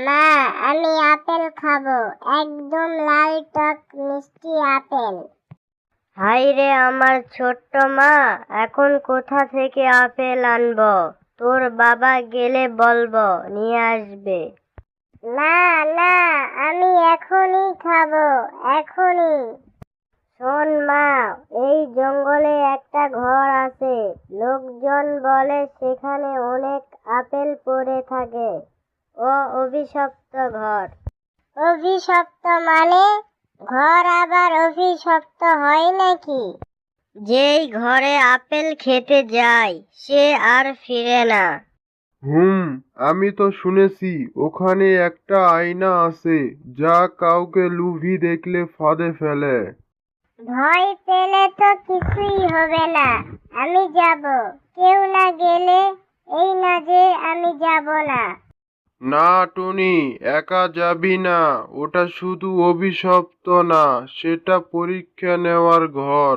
মা, আমি আপেল খাবো, একদম লাল টক মিষ্টি আপেল। হাই রে আমার ছোট্ট মা, এখন কোথা থেকে আপেল আনবো? তোর বাবা গেলে বলবো নিয়ে আসবে। না না, আমি এখনই খাবো, এখনই। শোন মা, এই জঙ্গলে একটা ঘর আছে, লোকজন বলে সেখানে অনেক আপেল পড়ে থাকে। ও অভিশপ্ত ঘর। অভিশপ্ত মানে? ঘর আবার অভিশপ্ত হয় নাকি? যেই ঘরে আপেল খেতে যায় সে আর ফিরে না। আমি তো শুনেছি ওখানে একটা আয়না আছে যা কাউকে লুভি দেখলে ফাঁদে ফেলে। ভয় পেলে তো কিছুই হবে না, আমি যাব। কেউ না গেলে এই না যে আমি যাব না। না টনি, একা যাবি না, ওটা শুধু অভিশপ্ত না, সেটা পরীক্ষা নেওয়ার ঘর।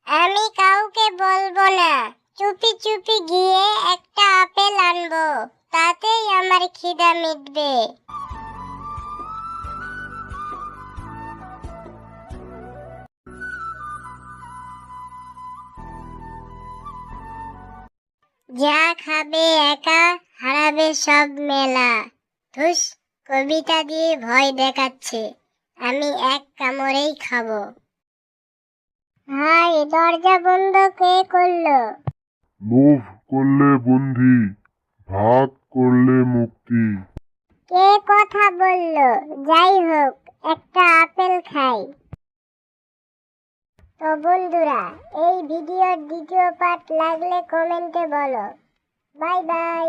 আমি কাউকে বলবো না, চুপি চুপি গিয়ে একটা আপেল আনবো, তাতেই আমার খিদা মিটবে। যা খাবে একা, হারাবে সব মেলা। ধুস, কবিতা দিয়ে ভয় দেখাচ্ছে, আমি এক কামড়েই খাবো। হাই, দরজা বন্ধ কে করলো? লোভ করলে বন্দি, ভাগ করলে মুক্তি। কে কথা বললো? যাই হোক, একটা আপেল খাই। তো বন্ধুরা, এই ভিডিওর দ্বিতীয় পার্ট লাগলে কমেন্টে বলো। Bye bye.